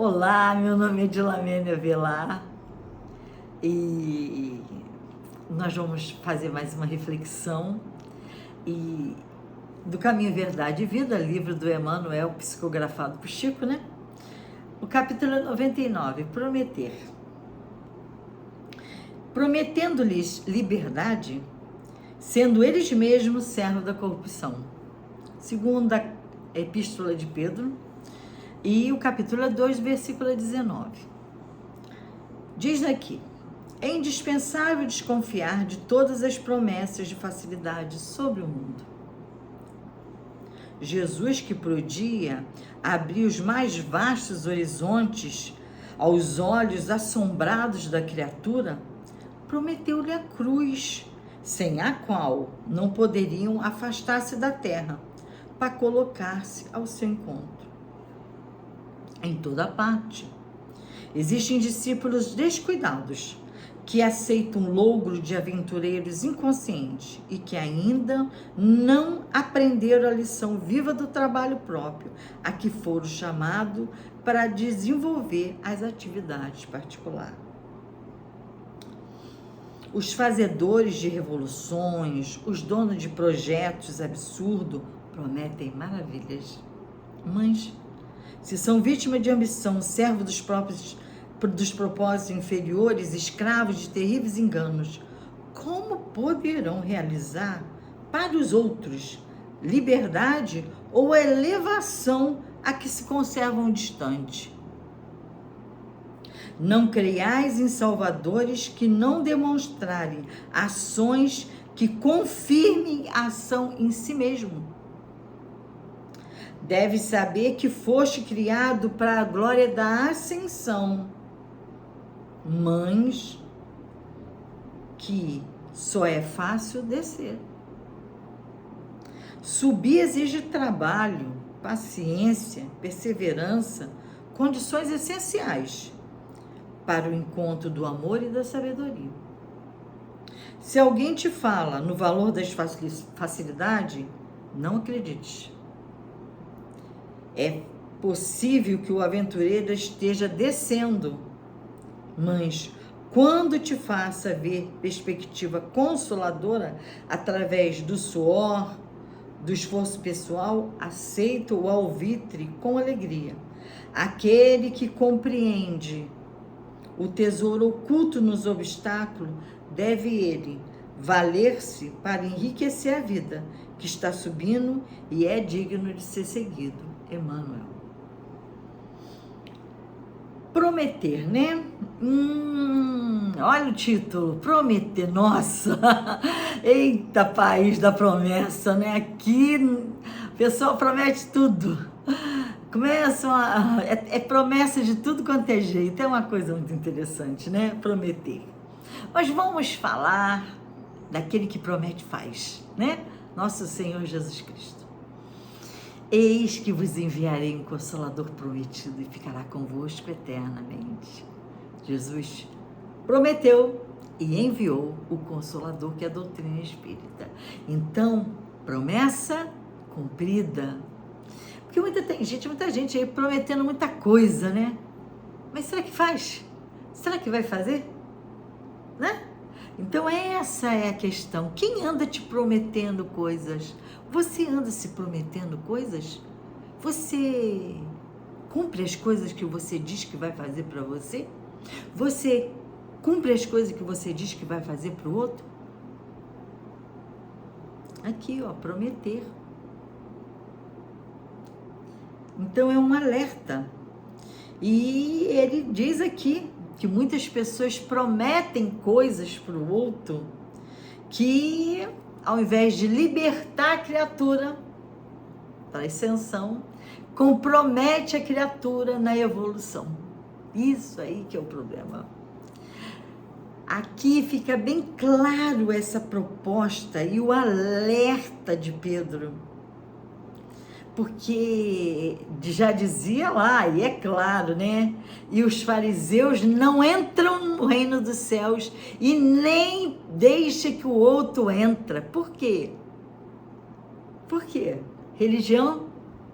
Olá, meu nome é Dilomene Avelar e nós vamos fazer mais uma reflexão do Caminho, Verdade e Vida, livro do Emmanuel, psicografado por Chico, né? O capítulo 99, Prometer. Prometendo-lhes liberdade, sendo eles mesmos servos da corrupção. Segunda Epístola de Pedro, e o capítulo 2, versículo 19. Diz aqui: é indispensável desconfiar de todas as promessas de facilidade sobre o mundo. Jesus, que podia abrir os mais vastos horizontes aos olhos assombrados da criatura, prometeu-lhe a cruz, sem a qual não poderiam afastar-se da terra, para colocar-se ao seu encontro. Em toda parte. Existem discípulos descuidados que aceitam o logro de aventureiros inconscientes e que ainda não aprenderam a lição viva do trabalho próprio, a que foram chamados para desenvolver as atividades particulares. Os fazedores de revoluções, os donos de projetos absurdos, prometem maravilhas, mas se são vítimas de ambição, servos dos propósitos inferiores, escravos de terríveis enganos, como poderão realizar para os outros liberdade ou elevação a que se conservam distantes? Não creiais em salvadores que não demonstrarem ações que confirmem a ação em si mesmo. Deve saber que foste criado para a glória da ascensão, mas que só é fácil descer. Subir exige trabalho, paciência, perseverança, condições essenciais para o encontro do amor e da sabedoria. Se alguém te fala no valor das facilidades, não acredite. É possível que o aventureiro esteja descendo, mas quando te faça ver perspectiva consoladora através do suor, do esforço pessoal, aceita o alvitre com alegria. Aquele que compreende o tesouro oculto nos obstáculos, deve ele valer-se para enriquecer a vida que está subindo e é digno de ser seguido. Emmanuel. Prometer, né? Olha o título, Prometer. Nossa, eita país da promessa, né? Aqui o pessoal promete tudo. É promessa de tudo quanto é jeito. É uma coisa muito interessante, né? Prometer. Mas vamos falar daquele que promete e faz, né? Nosso Senhor Jesus Cristo. Eis que vos enviarei um Consolador prometido e ficará convosco eternamente. Jesus prometeu e enviou o Consolador, que é a doutrina espírita. Então, promessa cumprida. Porque muita gente aí prometendo muita coisa, né? Mas será que faz? Será que vai fazer? Né? Então essa é a questão. Quem anda te prometendo coisas? Você anda se prometendo coisas? Você cumpre as coisas que você diz que vai fazer para você? Você cumpre as coisas que você diz que vai fazer para o outro? Aqui, ó, prometer. Então é um alerta. E ele diz aqui que muitas pessoas prometem coisas para o outro que, ao invés de libertar a criatura para a ascensão, compromete a criatura na evolução. Isso aí que é o problema. Aqui fica bem claro essa proposta e o alerta de Pedro. Porque já dizia lá, e é claro, né? E os fariseus não entram no reino dos céus e nem deixa que o outro entra. Por quê? Por quê? Religião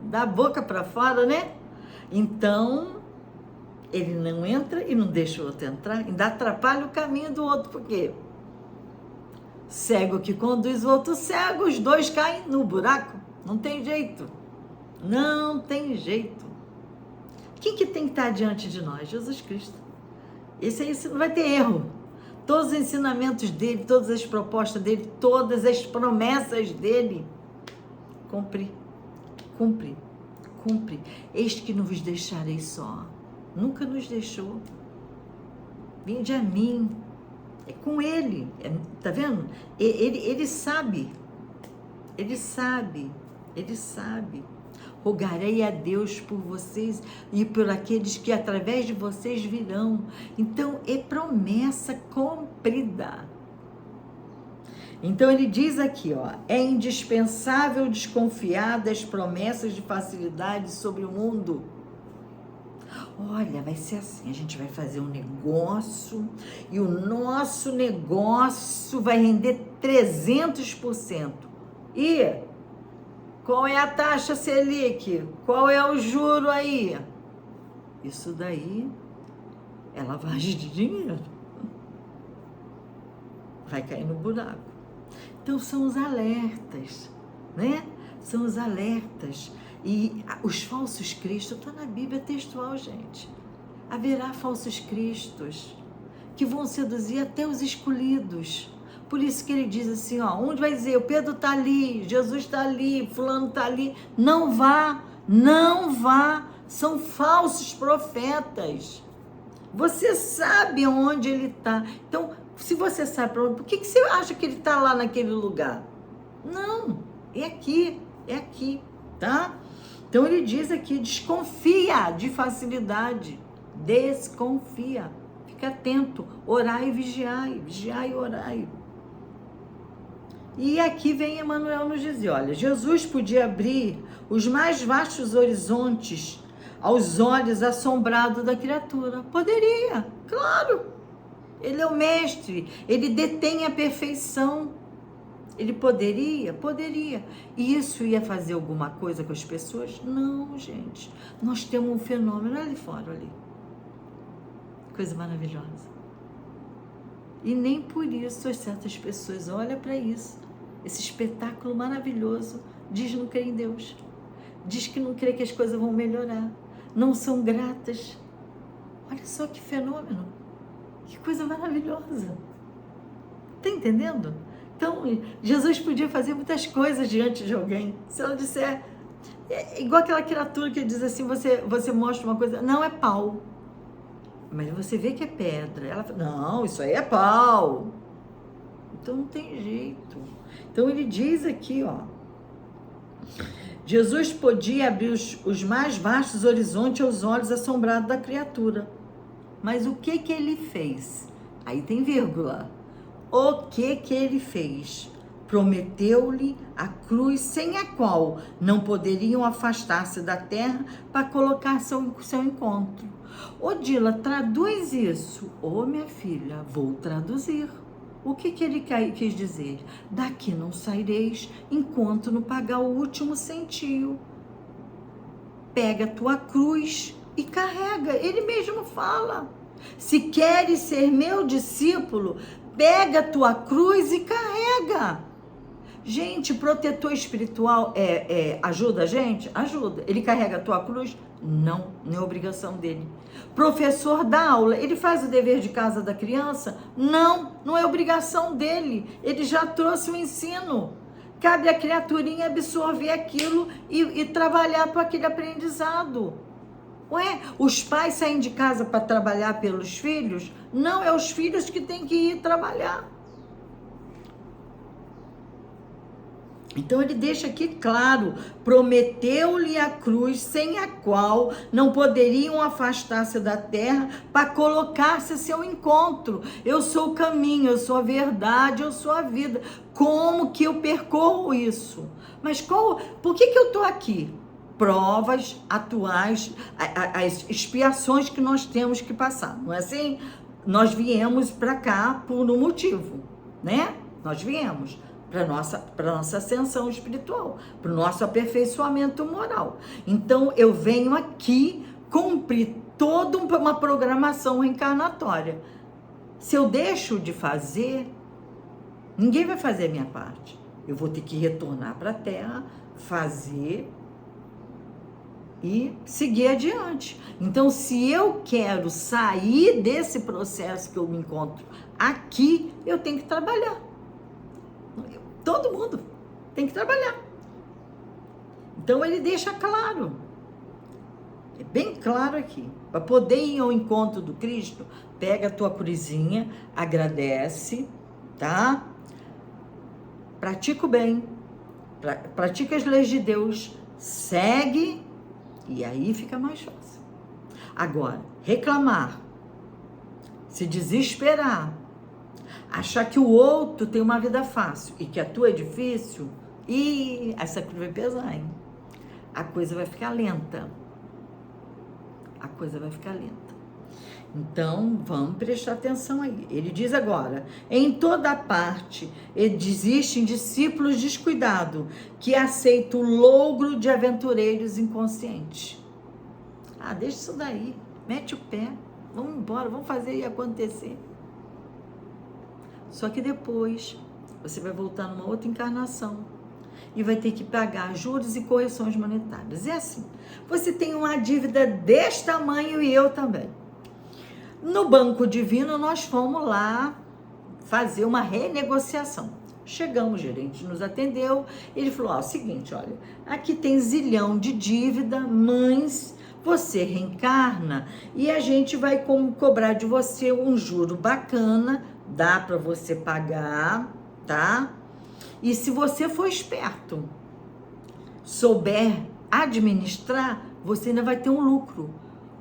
da boca para fora, né? Então, ele não entra e não deixa o outro entrar, ainda atrapalha o caminho do outro, por quê? Cego que conduz o outro cego, os dois caem no buraco, não tem jeito, não tem jeito. Quem que tem que estar diante de nós? Jesus Cristo. Esse aí não vai ter erro. Todos os ensinamentos dele, todas as propostas dele, todas as promessas dele, cumpre. Eis que não vos deixarei só. Nunca nos deixou. Vinde a mim. É com ele. Tá vendo? Ele sabe. Ele sabe. Rogarei a Deus por vocês e por aqueles que através de vocês virão. Então, é promessa cumprida. Então, ele diz aqui, ó, é indispensável desconfiar das promessas de facilidade sobre o mundo. Olha, vai ser assim, a gente vai fazer um negócio e o nosso negócio vai render 300%. E qual é a taxa Selic? Qual é o juro aí? Isso daí é lavagem de dinheiro. Vai cair no buraco. Então, são os alertas, né? São os alertas. E os falsos cristos, está na Bíblia textual, gente. Haverá falsos cristos que vão seduzir até os escolhidos. Por isso que ele diz assim, ó, onde vai dizer, o Pedro está ali, Jesus está ali, fulano está ali. Não vá, são falsos profetas. Você sabe onde ele está. Então, se você sabe para onde, por que você acha que ele está lá naquele lugar? Não, é aqui, tá? Então ele diz aqui, desconfia de facilidade, desconfia, fica atento, orai e vigiai e orai. E aqui vem Emmanuel nos dizer, olha, Jesus podia abrir os mais vastos horizontes aos olhos assombrados da criatura. Poderia, claro. Ele é o mestre, ele detém a perfeição. Ele poderia. E isso ia fazer alguma coisa com as pessoas? Não, gente. Nós temos um fenômeno ali fora, ali. Coisa maravilhosa. E nem por isso certas pessoas olham para isso. Esse espetáculo maravilhoso, diz não crer em Deus. Diz que não crê que as coisas vão melhorar. Não são gratas. Olha só que fenômeno. Que coisa maravilhosa. Tá entendendo? Então, Jesus podia fazer muitas coisas diante de alguém. Se ela disser, é igual aquela criatura que diz assim, você mostra uma coisa, não é pau. Mas você vê que é pedra. Ela fala, não, isso aí é pau. Então não tem jeito. Então ele diz aqui, ó, Jesus podia abrir os mais vastos horizontes aos olhos assombrados da criatura. Mas o que ele fez? Aí tem vírgula. O que ele fez? Prometeu-lhe a cruz sem a qual não poderiam afastar-se da terra para colocar seu encontro. Ô Dila, traduz isso. Ô minha filha, vou traduzir. O que ele quis dizer? Daqui não saireis enquanto não pagar o último centio. Pega a tua cruz e carrega. Ele mesmo fala. Se queres ser meu discípulo, pega a tua cruz e carrega. Gente, protetor espiritual ajuda a gente? Ajuda. Ele carrega a tua cruz? Não, não é obrigação dele. Professor dá aula, ele faz o dever de casa da criança? Não, não é obrigação dele. Ele já trouxe o ensino. Cabe a criaturinha absorver aquilo e trabalhar para aquele aprendizado. Ué, os pais saem de casa para trabalhar pelos filhos? Não, é os filhos que têm que ir trabalhar. Então ele deixa aqui claro, prometeu-lhe a cruz sem a qual não poderiam afastar-se da terra para colocar-se a seu encontro. Eu sou o caminho, eu sou a verdade, eu sou a vida. Como que eu percorro isso? Mas por que eu estou aqui? Provas atuais, as expiações que nós temos que passar, não é assim? Nós viemos para cá por um motivo, né? Nós viemos para nossa ascensão espiritual, para o nosso aperfeiçoamento moral. Então, eu venho aqui cumprir toda uma programação reencarnatória. Se eu deixo de fazer, ninguém vai fazer a minha parte. Eu vou ter que retornar para a Terra, fazer e seguir adiante. Então, se eu quero sair desse processo que eu me encontro aqui, eu tenho que trabalhar. Todo mundo tem que trabalhar. Então, ele deixa claro. É bem claro aqui. Para poder ir ao encontro do Cristo, pega a tua cruzinha, agradece, tá? Pratica o bem, pratica as leis de Deus, segue, e aí fica mais fácil. Agora, reclamar, se desesperar, achar que o outro tem uma vida fácil e que a tua é difícil, e essa cruz vai pesar, hein? A coisa vai ficar lenta. A coisa vai ficar lenta. Então, vamos prestar atenção aí. Ele diz agora, em toda parte existem discípulos descuidados que aceitam o logro de aventureiros inconscientes. Ah, deixa isso daí, mete o pé, vamos embora, vamos fazer e acontecer. Só que depois, você vai voltar numa outra encarnação e vai ter que pagar juros e correções monetárias. É assim, você tem uma dívida deste tamanho e eu também. No Banco Divino, nós fomos lá fazer uma renegociação. Chegamos, o gerente nos atendeu, ele falou, ó, o seguinte, olha, aqui tem zilhão de dívida, mas você reencarna e a gente vai cobrar de você um juro bacana, dá para você pagar, tá? E se você for esperto, souber administrar, você ainda vai ter um lucro.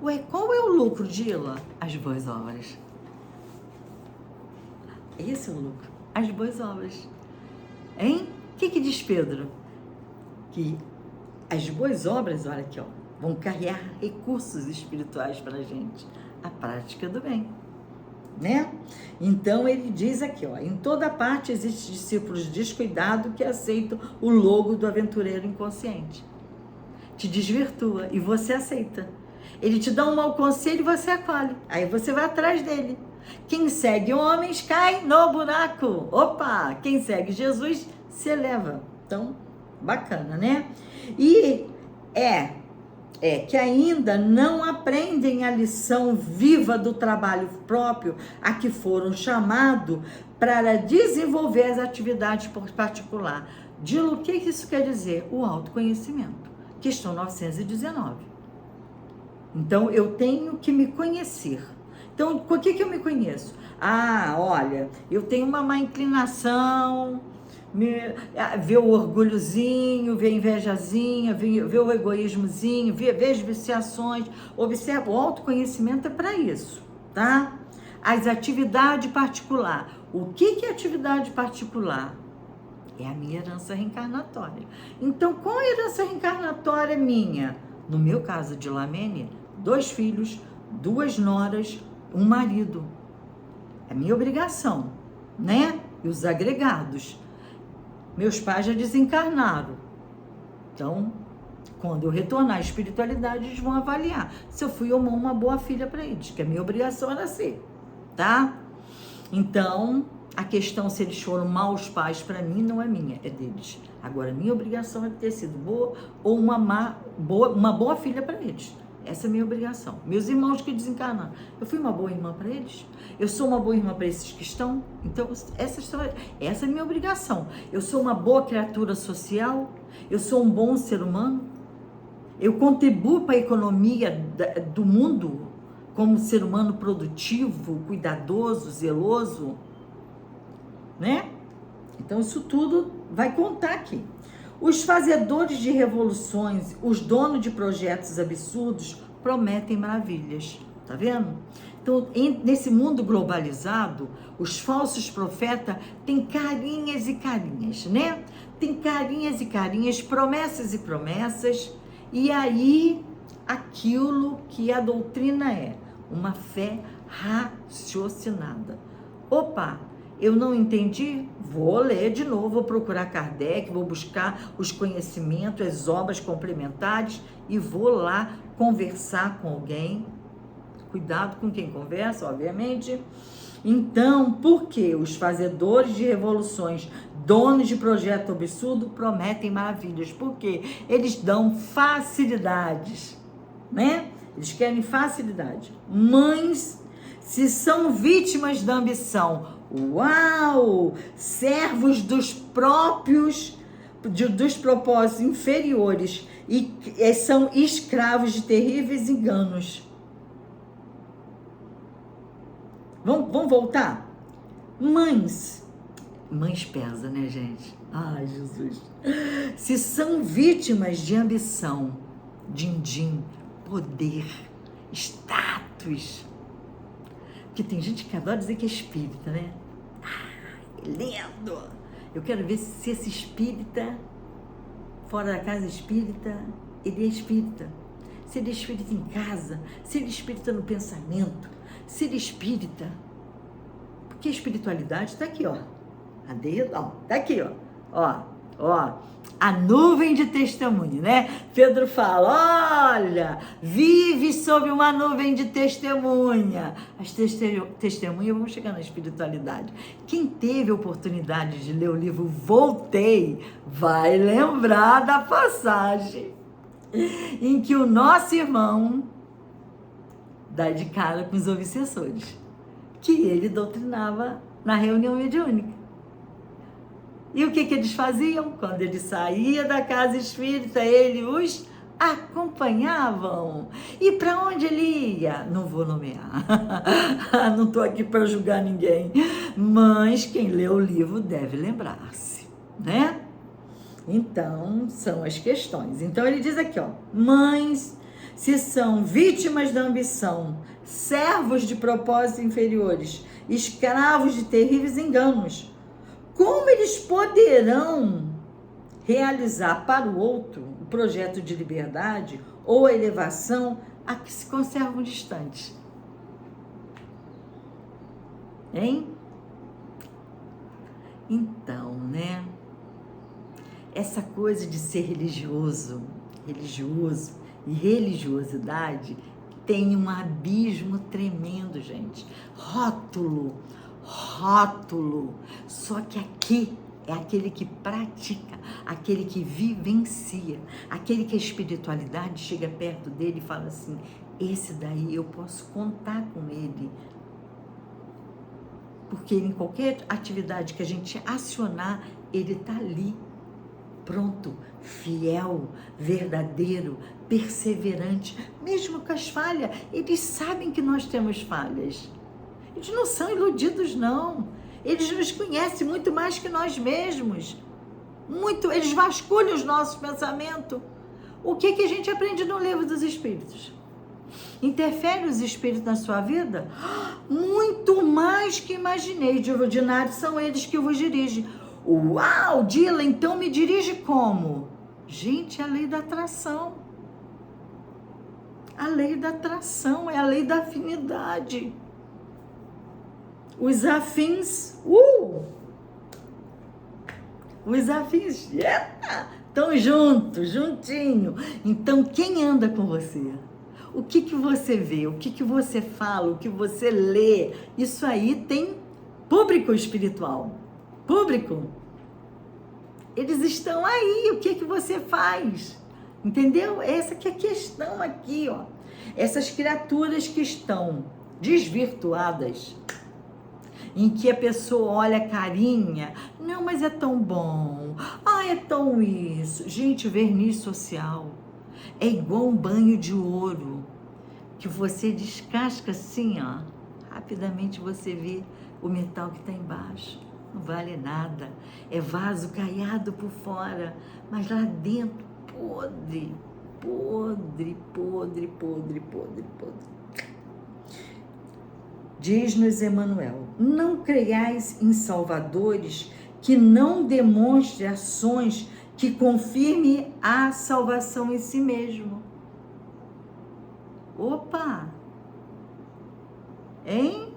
Ué, qual é o lucro, Dila? As boas obras. Esse é o lucro, as boas obras. Hein? O que diz Pedro? Que as boas obras, olha aqui, ó, vão carregar recursos espirituais para a gente. A prática do bem, né? Então, ele diz aqui, ó, em toda parte existem discípulos descuidados que aceitam o logo do aventureiro inconsciente. Te desvirtua e você aceita. Ele te dá um mau conselho e você acolhe. Aí você vai atrás dele. Quem segue homens cai no buraco. Opa! Quem segue Jesus se eleva. Então, bacana, né? E que ainda não aprendem a lição viva do trabalho próprio a que foram chamados para desenvolver as atividades particulares. Dilo, o que isso quer dizer? O autoconhecimento. Questão 919. Então, eu tenho que me conhecer. Então, por que eu me conheço? Ah, olha, eu tenho uma má inclinação, ver o orgulhozinho, ver a invejazinha, ver o egoísmozinho, ver as viciações. Observa, o autoconhecimento é para isso, tá? As atividades particulares. O que é atividade particular? É a minha herança reencarnatória. Então, qual é a herança reencarnatória minha? No meu caso de Lamene, 2 filhos, 2 noras, um marido. É minha obrigação, né? E os agregados. Meus pais já desencarnaram. Então, quando eu retornar à espiritualidade, eles vão avaliar se eu fui ou não uma boa filha para eles, que a minha obrigação era ser, tá? Então, a questão se eles foram maus pais para mim não é minha, é deles. Agora, minha obrigação é ter sido boa ou uma boa filha para eles. Essa é a minha obrigação. Meus irmãos que desencarnaram, eu fui uma boa irmã para eles? Eu sou uma boa irmã para esses que estão? Então, essa é a minha obrigação. Eu sou uma boa criatura social? Eu sou um bom ser humano? Eu contribuo para a economia do mundo como ser humano produtivo, cuidadoso, zeloso? Né? Então, isso tudo vai contar aqui. Os fazedores de revoluções, os donos de projetos absurdos, prometem maravilhas. Tá vendo? Então, nesse mundo globalizado, os falsos profetas têm carinhas e carinhas, né? Tem carinhas e carinhas, promessas e promessas, e aí aquilo que a doutrina é, uma fé raciocinada. Opa! Eu não entendi? Vou ler de novo, vou procurar Kardec, vou buscar os conhecimentos, as obras complementares e vou lá conversar com alguém cuidado com quem conversa, obviamente. Então, por que os fazedores de revoluções, donos de projeto absurdo, prometem maravilhas? Porque eles dão facilidades, né? Eles querem facilidade. Mães, se são vítimas da ambição, uau! Servos dos próprios, dos propósitos inferiores e são escravos de terríveis enganos. Vamos voltar? Mães pesa, né, gente? Ai, Jesus. Se são vítimas de ambição, din-din, poder, status. Porque tem gente que adora dizer que é espírita, né? É lindo! Eu quero ver se esse espírita, fora da casa espírita, ele é espírita. Se ele é espírita em casa, se ele é espírita no pensamento, se ele é espírita. Porque a espiritualidade está aqui, ó. Tá aqui, ó. A nuvem de testemunho, né? Pedro fala, olha, vive sob uma nuvem de testemunha. As testemunhas vão chegar na espiritualidade. Quem teve a oportunidade de ler o livro Voltei, vai lembrar da passagem em que o nosso irmão dá de cara com os obsessores, que ele doutrinava na reunião mediúnica. E o que eles faziam? Quando ele saía da casa espírita, ele os acompanhavam. E para onde ele ia? Não vou nomear. Não estou aqui para julgar ninguém. Mas quem lê o livro deve lembrar-se, né? Então, são as questões. Então, ele diz aqui, ó. Mães, se são vítimas da ambição, servos de propósitos inferiores, escravos de terríveis enganos, como eles poderão realizar para o outro o projeto de liberdade ou a elevação a que se conservam distantes? Hein? Então, né? Essa coisa de ser religioso e religiosidade tem um abismo tremendo, gente. Rótulo. Só que aqui é aquele que pratica, aquele que vivencia, aquele que a espiritualidade chega perto dele e fala assim, esse daí eu posso contar com ele. Porque em qualquer atividade que a gente acionar, ele está ali, pronto, fiel, verdadeiro, perseverante, mesmo com as falhas. Eles sabem que nós temos falhas. Eles não são iludidos, não. Eles nos conhecem muito mais que nós mesmos. Eles vasculham os nossos pensamentos. O que a gente aprende no livro dos Espíritos? Interfere os Espíritos na sua vida? Muito mais que imaginei. De ordinário são eles que vos dirigem. Uau, Dila, então me dirige como? Gente, é a lei da atração. A lei da atração é a lei da afinidade. Os afins, os afins, estão juntos, juntinho. Então, quem anda com você? O que você vê? O que você fala? O que você lê? Isso aí tem público espiritual. Público. Eles estão aí. O que você faz? Entendeu? Essa que é a questão aqui, ó. Essas criaturas que estão desvirtuadas, em que a pessoa olha carinha, não, mas é tão bom, é tão isso. Gente, verniz social é igual um banho de ouro, que você descasca assim, ó, rapidamente você vê o metal que está embaixo, não vale nada, é vaso caiado por fora, mas lá dentro, podre. Diz-nos Emmanuel, não creiais em salvadores que não demonstrem ações que confirmem a salvação em si mesmo. Opa! Hein?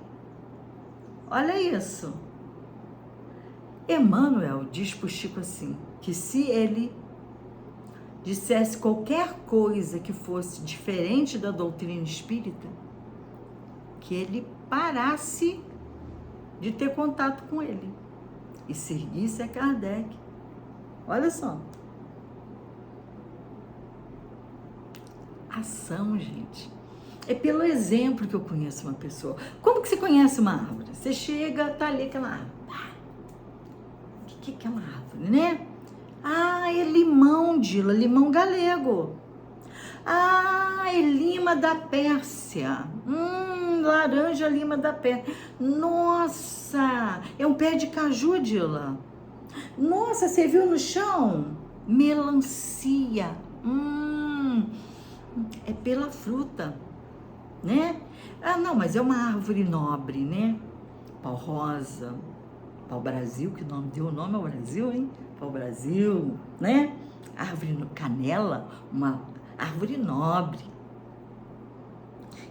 Olha isso. Emmanuel diz para o Chico assim, que se ele dissesse qualquer coisa que fosse diferente da doutrina espírita, que ele parasse de ter contato com ele e seguisse a Kardec. Olha só. Ação, gente. É pelo exemplo que eu conheço uma pessoa. Como que você conhece uma árvore? Você chega, tá ali aquela árvore. O que é aquela árvore, né? Ah, é limão, Dila, limão galego. Ah, é lima da Pérsia. Laranja lima da Pérsia. Nossa, é um pé de caju, Dila. Nossa, você viu no chão? Melancia. É pela fruta, né? Ah, não, mas é uma árvore nobre, né? Pau-rosa, pau-brasil, que nome deu o nome ao Brasil, hein? Pau-brasil, né? Árvore canela, uma árvore nobre.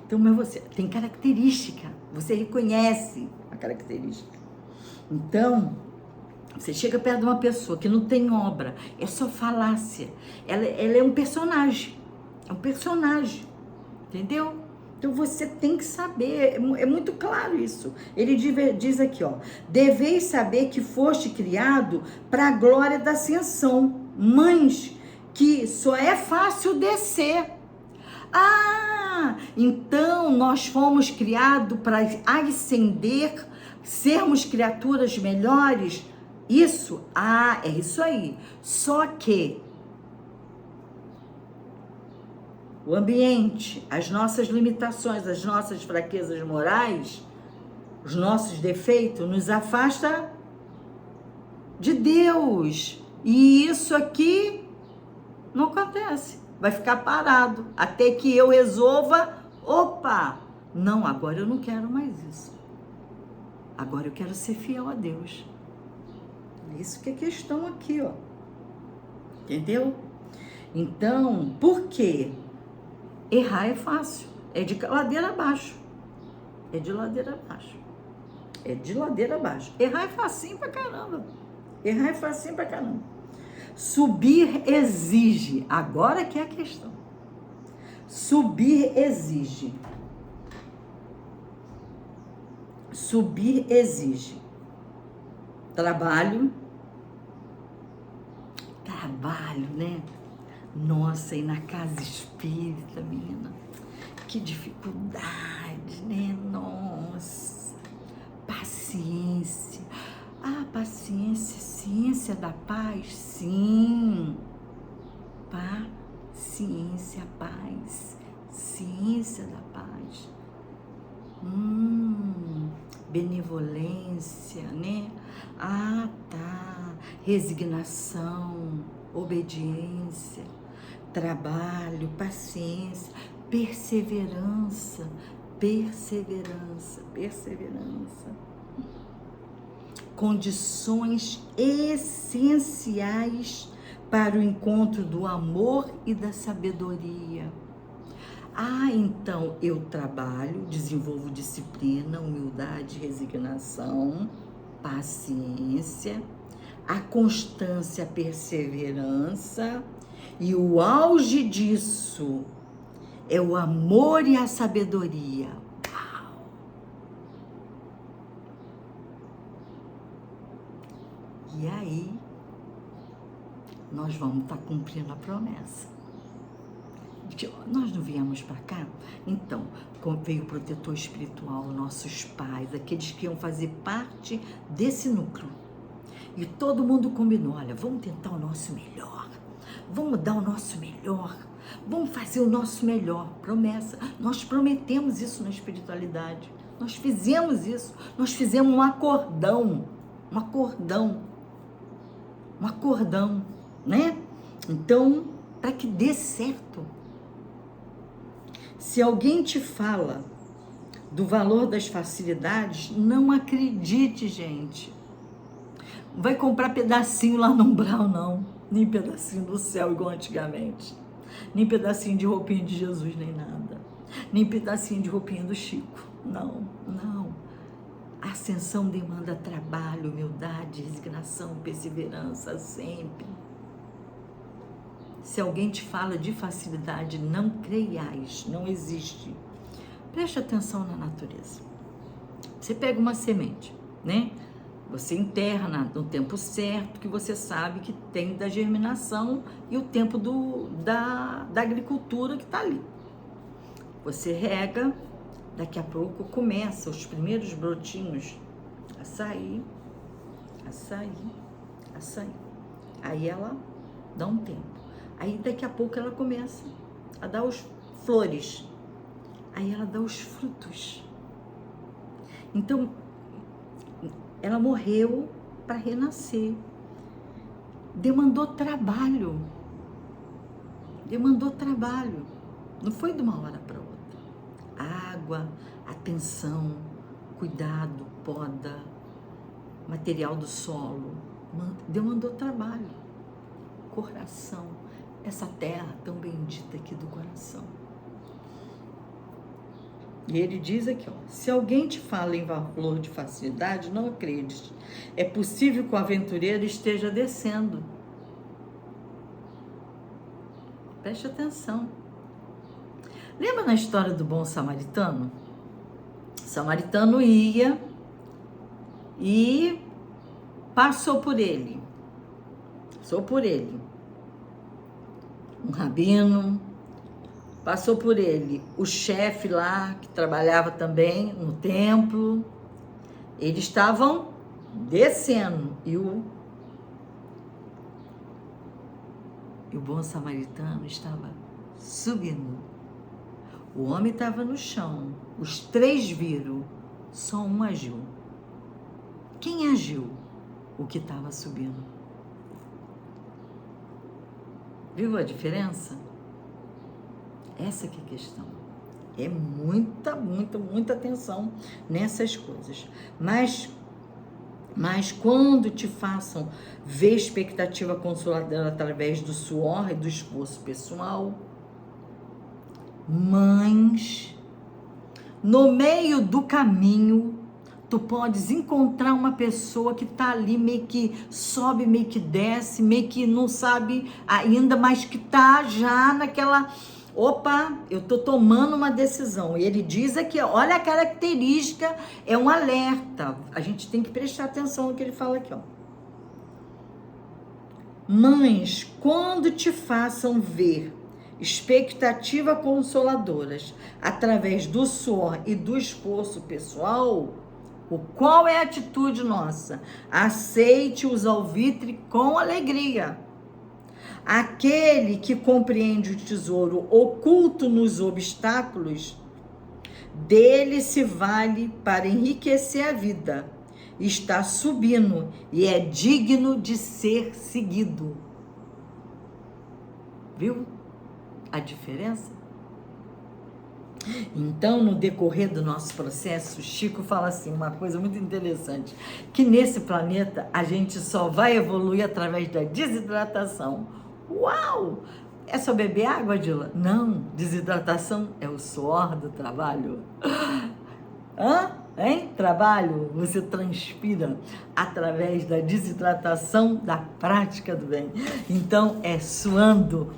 Então, mas você tem característica, você reconhece a característica. Então, você chega perto de uma pessoa que não tem obra, é só falácia. Ela é um personagem. É um personagem, entendeu? Então você tem que saber, é muito claro isso. Ele diz aqui, ó: deveis saber que foste criado para a glória da ascensão, mães, que só é fácil descer. Ah, então nós fomos criados para ascender, sermos criaturas melhores. Isso, é isso aí. Só que o ambiente, as nossas limitações, as nossas fraquezas morais, os nossos defeitos nos afasta de Deus. E isso aqui não acontece. Vai ficar parado até que eu resolva, opa, não, agora eu não quero mais isso. Agora eu quero ser fiel a Deus. Isso que é questão aqui, ó. Entendeu? Então, por quê? Errar é fácil, é de ladeira abaixo, é de ladeira abaixo, é de ladeira abaixo. Errar é facinho pra caramba, errar é facinho pra caramba. Subir exige, agora que é a questão, subir exige trabalho, né? Nossa, e na casa espírita, menina, que dificuldade, né? Nossa, paciência. Ah, paciência, ciência da paz, sim. Paciência, paz, ciência da paz. Benevolência, né? Ah, tá. Resignação, obediência, trabalho, paciência, perseverança. Condições essenciais para o encontro do amor e da sabedoria. Ah, então eu trabalho, desenvolvo disciplina, humildade, resignação, paciência, a constância, a perseverança, e o auge disso é o amor e a sabedoria. Uau! E aí, nós vamos estar cumprindo a promessa. Nós não viemos para cá? Então, veio o protetor espiritual, nossos pais, aqueles que iam fazer parte desse núcleo. E todo mundo combinou, olha, vamos tentar o nosso melhor, vamos dar o nosso melhor, vamos fazer o nosso melhor. Promessa, nós prometemos isso na espiritualidade, nós fizemos isso, nós fizemos um acordão, né? Então, para que dê certo. Se alguém te fala do valor das facilidades, não acredite, gente. Não vai comprar pedacinho lá no umbral, não. Nem pedacinho do céu, igual antigamente. Nem pedacinho de roupinha de Jesus, nem nada. Nem pedacinho de roupinha do Chico. Não. A ascensão demanda trabalho, humildade, resignação, perseverança, sempre. Se alguém te fala de facilidade, não creiais, não existe. Preste atenção na natureza. Você pega uma semente, né? Você enterra no tempo certo, que você sabe que tem da germinação e o tempo da agricultura que está ali. Você rega, daqui a pouco começa os primeiros brotinhos a sair, a sair, a sair. Aí ela dá um tempo. Aí daqui a pouco ela começa a dar os flores. Aí ela dá os frutos. Então, ela morreu para renascer. Demandou trabalho. Demandou trabalho. Não foi de uma hora para outra. Água, atenção, cuidado, poda, material do solo. Demandou trabalho. Coração. Essa terra tão bendita aqui do coração. E ele diz aqui, ó, se alguém te fala em valor de facilidade, não acredite. É possível que o aventureiro esteja descendo. Preste atenção. Lembra na história do bom samaritano? O samaritano ia e passou por ele. Passou por ele. Um rabino. Passou por ele o chefe lá, que trabalhava também no templo. Eles estavam descendo. E o bom samaritano estava subindo. O homem estava no chão. Os três viram. Só um agiu. Quem agiu? O que estava subindo. Viu a diferença? Essa que é a questão. É muita atenção nessas coisas. Mas quando te façam ver expectativa consoladora através do suor e do esforço pessoal, mães, no meio do caminho, tu podes encontrar uma pessoa que tá ali meio que sobe, meio que desce, meio que não sabe ainda, mas que tá já naquela... Opa, eu tô tomando uma decisão. E ele diz aqui, olha a característica, é um alerta. A gente tem que prestar atenção no que ele fala aqui, ó. Mães, quando te façam ver expectativas consoladoras através do suor e do esforço pessoal, qual é a atitude nossa? Aceite os alvitres com alegria. Aquele que compreende o tesouro oculto nos obstáculos, dele se vale para enriquecer a vida. Está subindo e é digno de ser seguido. Viu a diferença? Então, no decorrer do nosso processo, Chico fala assim, uma coisa muito interessante, que nesse planeta a gente só vai evoluir através da desidratação. Uau! É só beber água, Dila? Não, desidratação é o suor do trabalho. Hein? Trabalho, você transpira através da desidratação da prática do bem. Então, é suando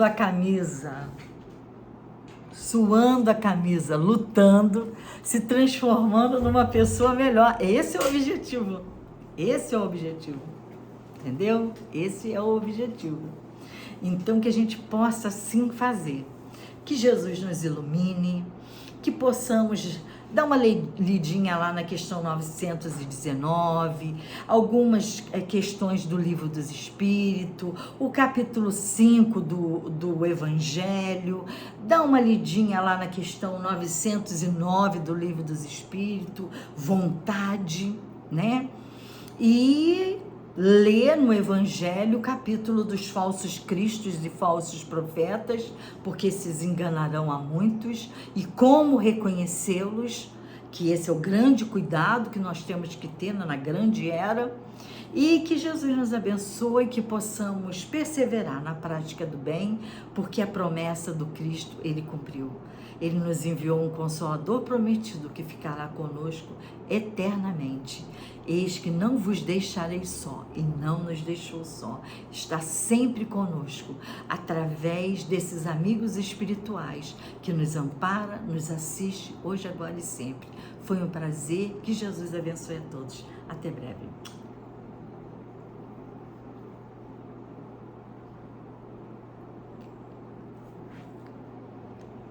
a camisa, lutando, se transformando numa pessoa melhor. Esse é o objetivo. Entendeu? Esse é o objetivo. Então, que a gente possa sim fazer. Que Jesus nos ilumine, que possamos dar uma lidinha lá na questão 919, algumas questões do Livro dos Espíritos, o capítulo 5 do Evangelho, dá uma lidinha lá na questão 909 do Livro dos Espíritos, vontade, né? E ler no Evangelho o capítulo dos falsos cristos e falsos profetas, porque esses enganarão a muitos, e como reconhecê-los, que esse é o grande cuidado que nós temos que ter na grande era, E que Jesus nos abençoe, que possamos perseverar na prática do bem, porque a promessa do Cristo Ele cumpriu. Ele nos enviou um Consolador prometido que ficará conosco eternamente. Eis que não vos deixarei só, e não nos deixou só. Está sempre conosco, através desses amigos espirituais que nos ampara, nos assiste, hoje, agora e sempre. Foi um prazer, que Jesus abençoe a todos. Até breve.